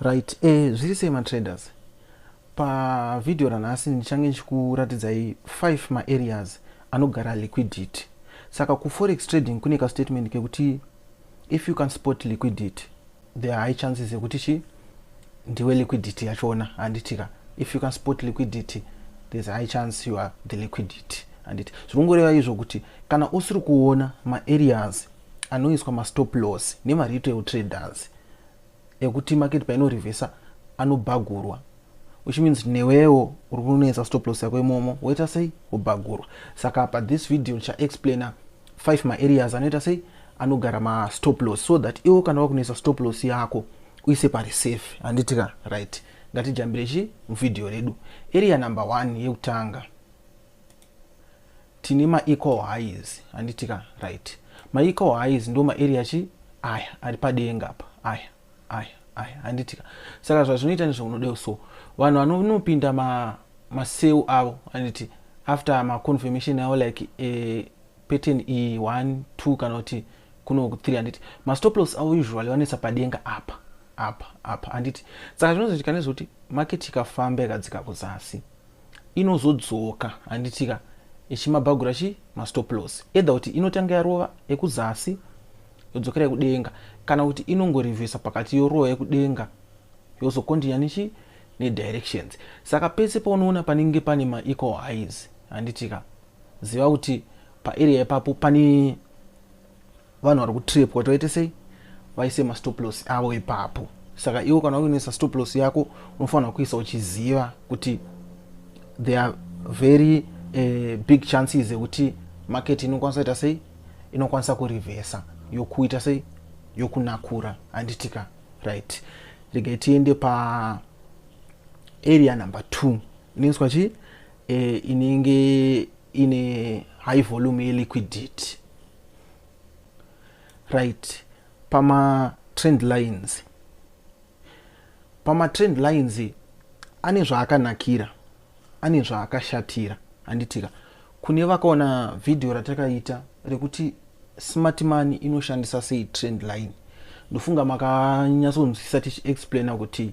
Right, zviri sei traders. Pa video ranhasi ndichange ndichiratidzai 5 areas anogara liquidity. Saka ku forex trading kune ka statement kekuti if you can spot liquidity, there are high chances ekuti ndiwe liquidity yachona anditika. If you can spot liquidity, there's a high chance you are the liquidity anditi. Zvirongoreva izvo kuti kana usiri kuona ma areas anoiswa ma stop loss nema retail traders ekuti market paino reversa anobhagurwa, which means newewo uri kunoisa stop loss yako imomo woita sei ubhagurwa. Saka pa this video ndicha explainer 5 ma areas anoita sei anogara ma stop loss, so that iwo kana wakunoisa stop loss yako uise pari safe anditika. Right, ngatijambire video redu. Area number 1 yekutanga tine ma equal highs anditika. Right, ma equal highs ndo ma area aya ari padenga apa aya anditika. Saka zvazvinoita ndezvaunoda so vanhu vanopinda ma sell avo anditi after ma confirmation yavo like pattern E1 2 kana kuti kuno 3 anditi ma stop loss avo usually vanoisa padenga apa anditi. Saka zvinozoitika nezvekuti market ikafamba ikadzika kuzasi inozodzoka anditika ichimabhagura ma stop loss, either kuti inotanga yarova ekuzasi yodzokera yekudenga kana kuti inongorevesa pakati yorova yekudenga yozokontinua ne directions. Saka pese paunoona panenge pane ma equal highs anditika ziva kuti pa area ipapo pane vanhu vari kutrap kuti vaite sei vaise ma stop loss avo ipapo. Saka iwo kana unoisa stop loss yako unofanira kuisa uchiziva kuti there are very big chances ekuti market inokwanisa ita sei inokwanisa kurevesa yokuita sei yokunakura anditika. Right, regai tiende pa area number 2 inoiswa inenge ine high volume ye liquidity. Right, pama trend lines ane zvaakanakira ane zvaakashatira anditika. Kune vakaona video ratakaita rekuti smart money inoshandisa sei trend line, ndofunga makanyatsonzwisisa tichiexplaina kuti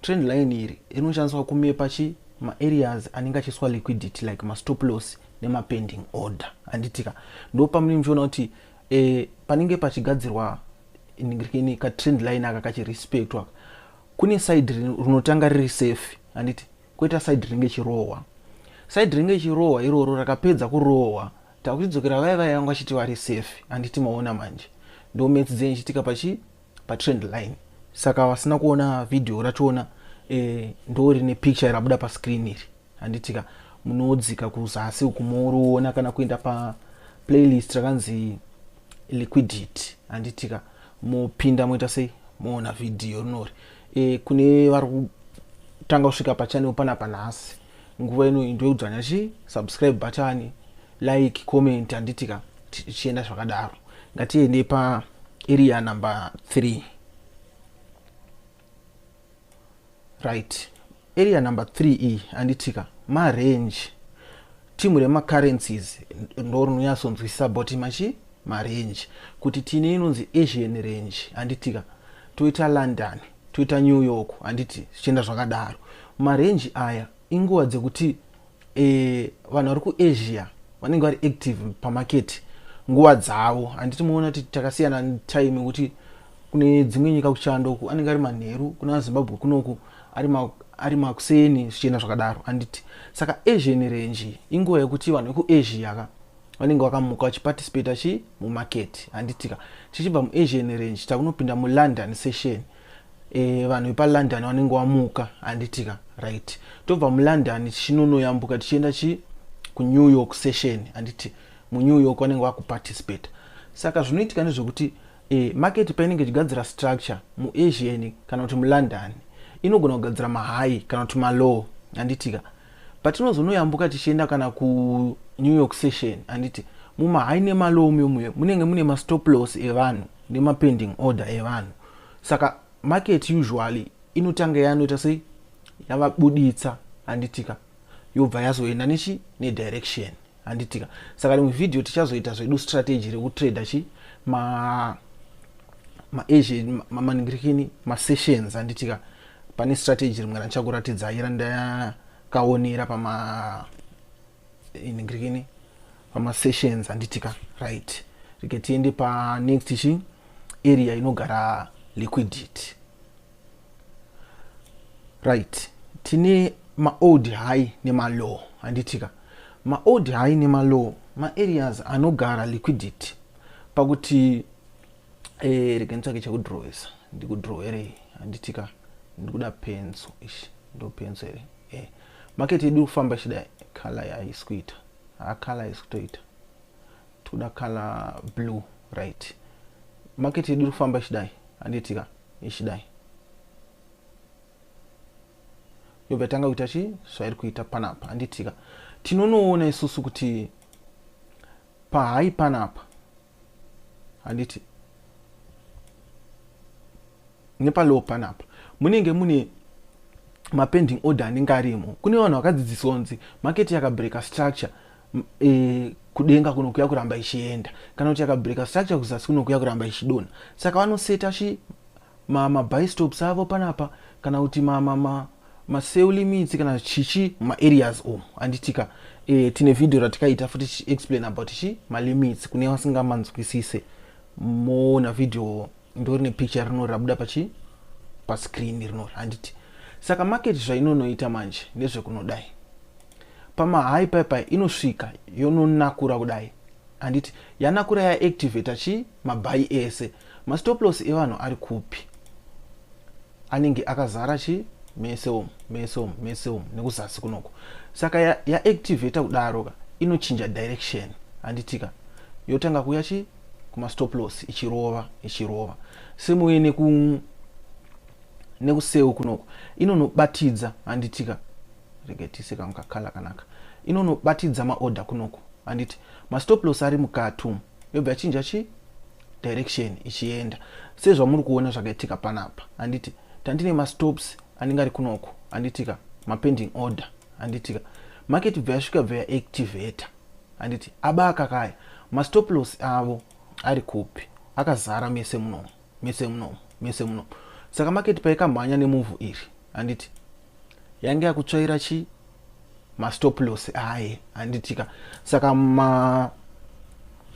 trend line iri inoshandiswa kumepa ma areas anenge achiswa liquidity like ma stop loss nema pending order anditika. Ndo pamwe muchiona kuti panenge pachigadzirwa ingirikeni ka trend line aka kachirespectwa kune side rinotanga riri safe anditi, koita side rinenge chirowa. Side rinenge chirowa iroro rakapedza kurowa takuchidzokera vaya yangu achiti vari safe anditi maona manje ndo mates dzenje chitika pa trend line. Saka vasina kuona video rachona ndo rine picture rabuda pa screen iri anditika. Munodzika kuzasi kumoroona kana kuenda pa playlist rakanzi liquidity anditika mopinda moita sei moona video rinori. Kune vari kutanga kusvika pa channel panapa nhasi nguva ino ndokudzanya subscribe button, like, comment anditika chienda zvakadaro. Ngatiende pa area number 3. Right, area number 3 iyi anditika ma range timu rema currencies ndo rinonyatsonzwisisa about ma range kuti tine inonzi Asian range anditika, toita London, toita New York anditi chienda zvakadaro. Ma range aya inguva dzekuti vanhu vari ku Asia vanenge vari active pa market nguva dzavo anditi. Muona kuti takasiyana time kuti kune dzimwe nyika kuchando ku anenge ari manheru, kuna Zimbabwe kunoku ari makuseni zvichienda zvakadaro anditi. Saka Asian range inguva yekuti vanhu veku Asia ka vanenge vakamuka vachiparticipate mumarket anditika. Tichibva mu Asian range takunopinda mu London session, vanhu vepa London vanenge vamuka anditika. Right, tobva mu London tichinonoyambuka tichienda ku New York session anditi. Mu New York vanenge vakuparticipate. Saka zvinoitika ndezvekuti market painenge ichigadzira structure mu Asian kana kuti mu London inogona kugadzira ma high kana kuti ma low anditika. Patinozonoyambuka tichienda kana ku New York session anditi muma high nema low munenge mune ma stop loss evanhu nema pending order evanhu. Saka market usually inotanga yanoita sei yavabuditsa anditika yobva yazoenda ne direction anditika. Saka rimwe video tichazoita zvedu strategy rekutrade maagent maningirikini masessions anditika pane strategy rimwe randichakuratidza ira ndakaonera iningirikini pamasessions anditika right. Rege tiende pa next chi area inogara liquidity right. Tine old high nema low anditika old high nema low areas anogara liquidity pakuti rege nitsvake chekudrawisa ndikudraw ere anditika ndikuda penso ishi ndo penso ere market yedu kufamba chidai color yaisi kuita color yaisi kutoita tikuda color blue right. Market yedu kufamba chidai anditika ishidai yobva tanga kuita chi zvairi kuita panapa anditika tinonoona isusu kuti pahai panapa anditi nepalow panapa munenge mune mapending order anenge arimo. Kune vanhu vakadzidziswa kunzi market yakabreaka structure kudenga kuno kuya kuramba ichienda kana kuti yakabreaka structure kuzasi kuno kuya kuramba ichidona, saka vanoseta chi buy stops avo panapa kana kuti sell limits kana chichi areas anditika tine video ratikaita futi explain about chi limits kune vasingamanzwisise moona video ndori nepicture rinori rabuda pa screen rinori anditi. Saka market zvainonoita manje ndezvekunodai pama high pipe inosvika yononakura kudai anditi yanakura yaactivate chi mabuy ese stop loss evanhu ari kupi anenge akazara chi mese nekuzasi kunoko. Saka yaactivate kudaro inochinja direction anditika yotanga kuya chi kuma stop loss ichirova semuye nekuseu kunoko inonobatidza anditika regetise kamukakhala kanaka inonobatidza maorder kunoko anditi stop loss ari mukati yobva yachinja chi direction ichienda sezvamuri kuona zvakaitika panapa anditi tandine stops anenge ari kunoko anditika pending order anditika market bva yasvika bva yaactivate anditi abaka kaya stop loss avo ari kupi akazara mese munomo. Saka market paikamhanya nemove iri anditi yange yakutsvaira chi stop loss aye anditika. Saka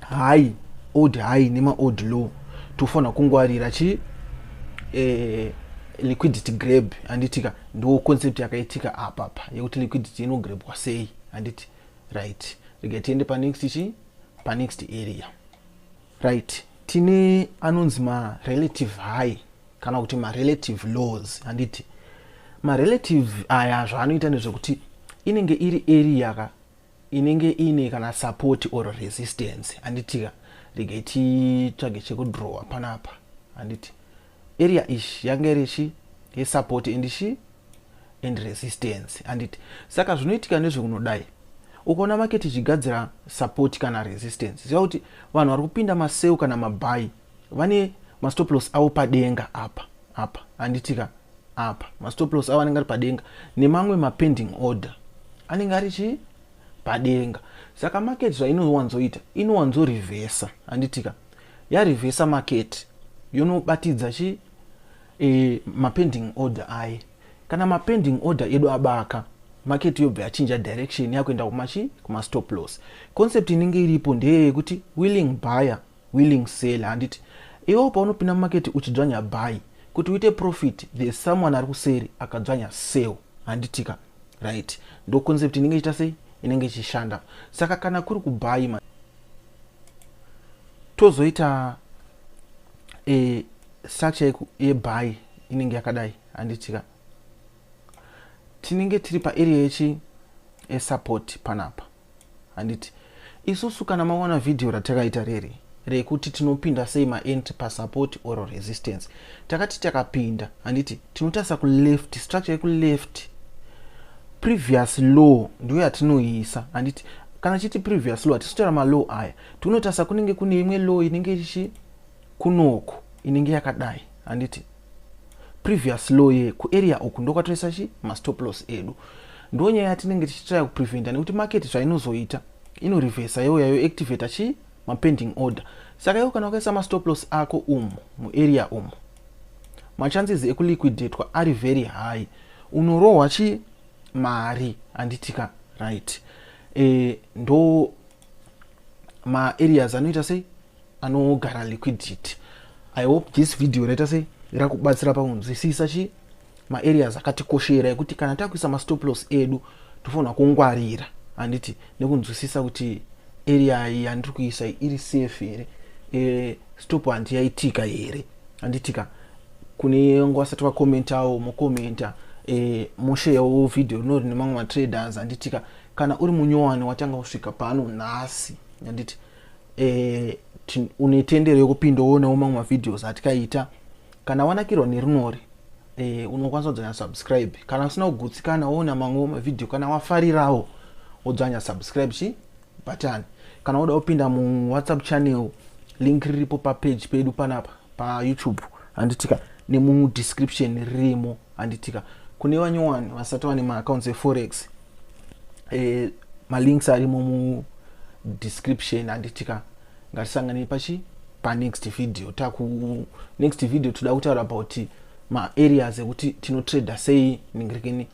high old high nema old low tofana kungwarira chi liquidity grab anditika ndo concept yakaitika apapa yekuti liquidity inograbwa sei anditi right. Rege tiende pa next area right. Tine anonzi relative high kana kuti relative lows anditi relative aya zvaanoita ndezvekuti inenge iri area inenge ine kana support or resistance anditika rege titsvage chekudraw panapa anditi area ishi yange richi yesupport and resistance anditi. Saka zvinoitika ndezvekunodai ukaona market ichigadzira support kana resistance ziva kuti vanhu vari kupinda maseu kana mabuy vane stop loss avo padenga apa anditika apa stop loss avo anenge ari padenga nemamwe pending order anenge ari chi padenga. Saka market zvainowanzoita inowanzorevesa anditika yarevesa market yonobatidza chi pending order aye kana pending order edu abaka market yobva yachinja direction yakuenda kuma stop loss. Concept inenge iripo ndeyekuti willing buyer willing seller anditi iwo paunopinda market uchidzvanya buy kuti uite profit there's someone ari kuseri akadzvanya sell anditika right. Ndo concept inenge ichita sei inenge ichishanda. Saka kana kuri kubuy tozoita structure yebuy inenge yakadai anditika tinenge tiri pa area yechi support panapa anditi isusu kana maona video ratakaita rekuti tinopinda sei maentry pa support or resistance takati takapinda anditi tinotasa ku left structure yeku left previous low ndiyo yatinoisa anditi kana chiti previous low atisotera low aya tinotasa kunenge kune imwe low inenge ichi kunoko inenge yakadai anditi previous low ye ku area uku ndokwatoisa chi stop loss edu ndonya yatinenge tichitry kupreventa nekuti market zvainozoita inoreversa yoya yo activate chi pending order. saka iwe kana ukaisa ma-stop loss ako umu mu-area umu, machances ekuliquidatwa ari very high, unorohwa mari handitika, right? Ndo ma-areas anoita sei anogara liquidity. I hope this video raita sei rakubatsira pakunzwisisa ma-areas akatikoshera ekuti kana takuisa ma-stop loss edu tofanira kungwarira handiti, nekunzwisisa kuti area iyi yandiri kuisa iri safe here, stop handiyaitika here handitika. Kune ngwasati vakomentawo mukomenta musheyawo video nori nemamwe matraders handitika. Kana uri munyowani watanga kusvika pano nhasi handiti, une tendero yekupinda woonawo mamwe mavideos atikaita. Kana wanakirwa nerinori unokwanisa kudzanya subscribe. Kana usina kugutsikana woona mamwe mavideo, kana wafarirawo wodzanya subscribe button. Kana woda kupinda mu WhatsApp channel, link riripo pa page pedu panapa pa YouTube handitika, nemu description ririmo handitika. Kune vanyowani vasati vane ma accounts eForex, ma links arimo mu description handitika. Ngatisangane pa next video. Next video toda kutaura about ma areas ekuti tinotrader sei ningirikini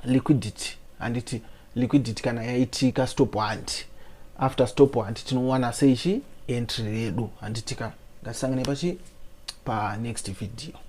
liquidity handiti, liquidity kana yaitika stop hunt, after stop hunt tinowana sei entry redu handitika. Ngatisangane pa next video.